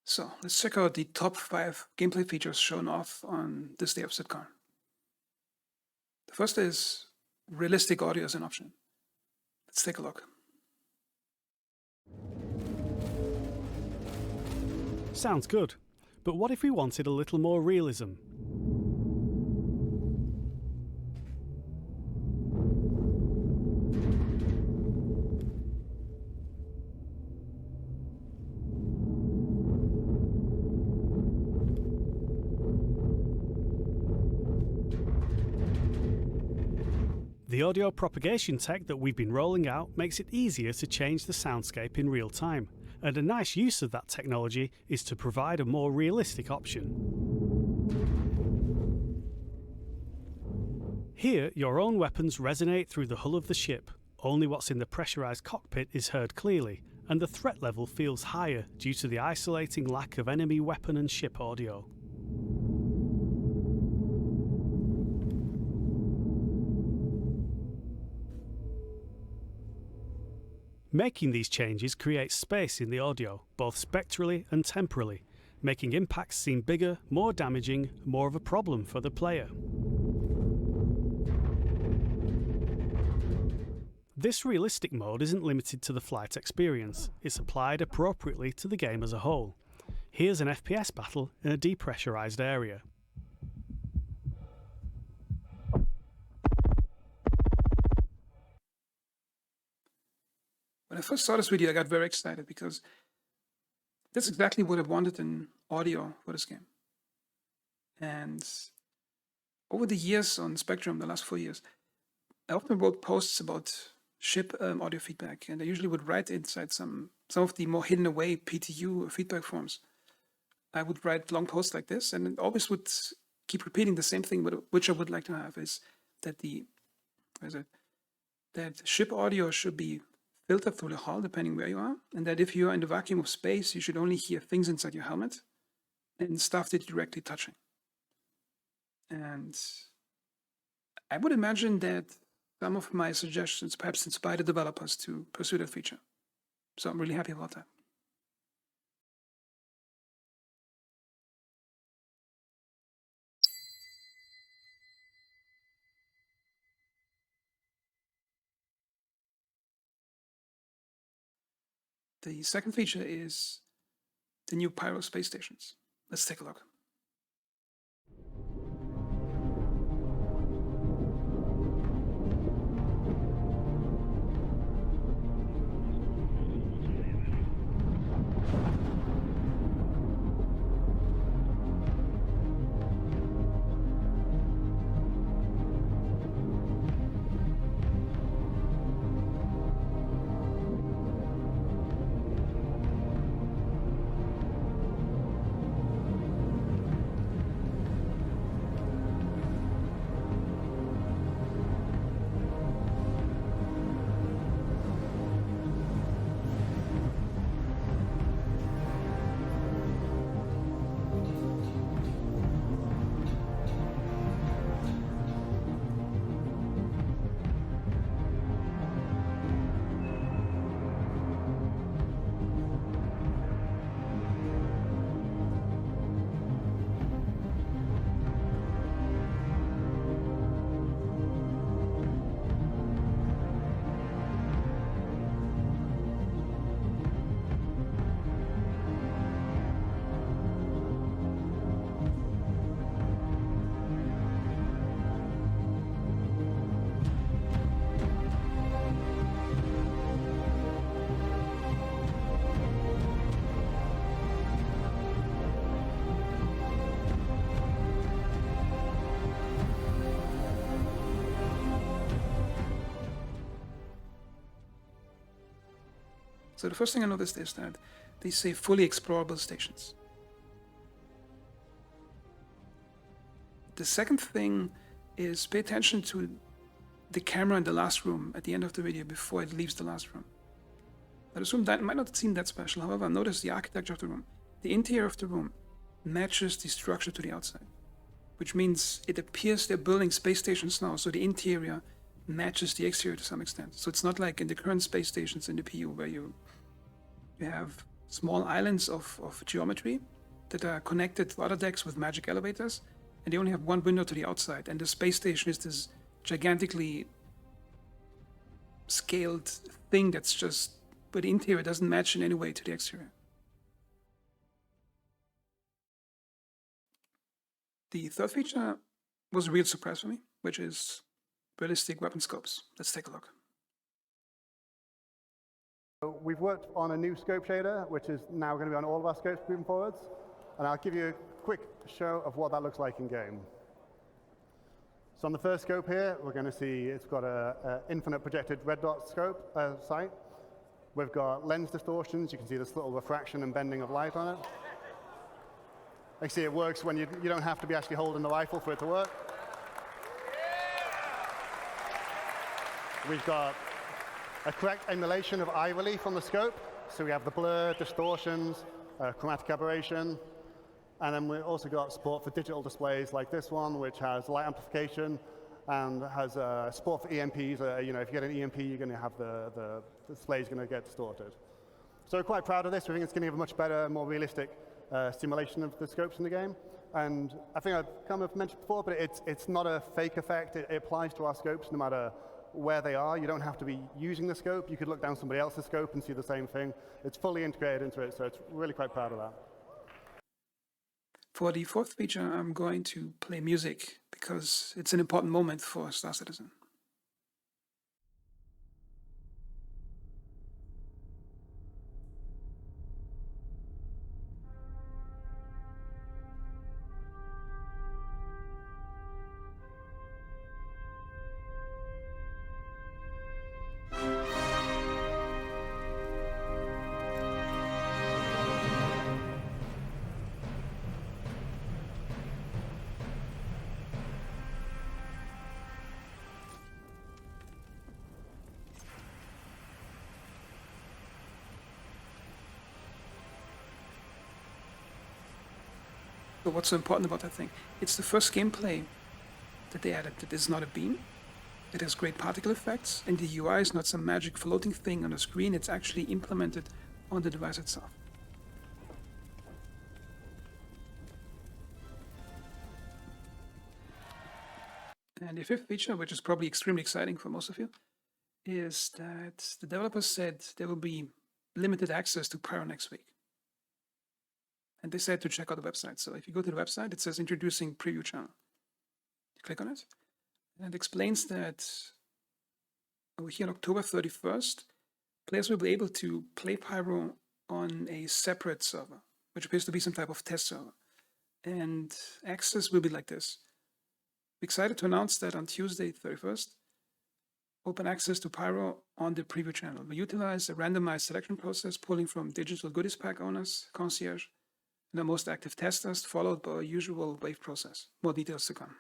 So let's check out the top 5 gameplay features shown off on this day of citcon. The first is realistic audio as an option. Let's take a look. Sounds good, but what if we wanted a little more realism? The audio propagation tech that we've been rolling out makes it easier to change the soundscape in real time, and a nice use of that technology is to provide a more realistic option. Here, your own weapons resonate through the hull of the ship, only what's in the pressurised cockpit is heard clearly, and the threat level feels higher due to the isolating lack of enemy weapon and ship audio. Making these changes creates space in the audio, both spectrally and temporally, making impacts seem bigger, more damaging, more of a problem for the player. This realistic mode isn't limited to the flight experience, it's applied appropriately to the game as a whole. Here's an FPS battle in a depressurised area. When I first saw this video, I got very excited because that's exactly what I wanted in audio for this game. And over the years on Spectrum, the last 4 years, I often wrote posts about ship audio feedback, and I usually would write inside some of the more hidden away PTU feedback forms. I would write long posts like this, and it always would keep repeating the same thing, which I would like to have is that that ship audio should be filtered through the hull, depending where you are, and that if you are in the vacuum of space, you should only hear things inside your helmet and stuff that you're directly touching. And I would imagine that some of my suggestions perhaps inspire the developers to pursue that feature. So I'm really happy about that. The second feature is the new Pyro space stations. Let's take a look. So the first thing I noticed is that they say fully explorable stations. The second thing is pay attention to the camera in the last room at the end of the video before it leaves the last room. I assume that might not seem that special, however, notice the architecture of the room. The interior of the room matches the structure to the outside, which means it appears they're building space stations now, so the interior matches the exterior to some extent. So it's not like in the current space stations in the PU where you have small islands of geometry that are connected to other decks with magic elevators, and they only have one window to the outside, and the space station is this gigantically scaled thing that's just, but the interior doesn't match in any way to the exterior. The third feature was a real surprise for me, which is realistic weapon scopes. Let's take a look. So we've worked on a new scope shader, which is now going to be on all of our scopes moving forwards. And I'll give you a quick show of what that looks like in game. So on the first scope here, we're going to see it's got an infinite projected red dot scope sight. We've got lens distortions. You can see this little refraction and bending of light on it. You see it works when you don't have to be actually holding the rifle for it to work. We've got a correct emulation of eye relief on the scope. So we have the blur, distortions, chromatic aberration. And then we've also got support for digital displays like this one, which has light amplification and has support for EMPs. If you get an EMP, you're going to have the display is going to get distorted. So we're quite proud of this. We think it's going to give a much better, more realistic simulation of the scopes in the game. And I think I've kind of mentioned before, but it's not a fake effect. It applies to our scopes no matter where they are. You don't have to be using the scope. You could look down somebody else's scope and see the same thing. It's fully integrated into it, so it's really quite proud of that. For the fourth feature, I'm going to play music because it's an important moment for Star Citizen. So what's so important about that thing? It's the first gameplay that they added that is not a beam. It has great particle effects, and the UI is not some magic floating thing on the screen. It's actually implemented on the device itself. And the fifth feature, which is probably extremely exciting for most of you, is that the developers said there will be limited access to Pyro next week. And they said to check out the website. So if you go to the website, it says introducing preview channel. You click on it, and it explains that over here on October 31st, players will be able to play Pyro on a separate server, which appears to be some type of test server. And access will be like this. We're excited to announce that on Tuesday 31st, open access to Pyro on the preview channel. We utilize a randomized selection process pulling from digital goodies pack owners, concierge, and the most active testers, followed by a usual wave process. More details to come.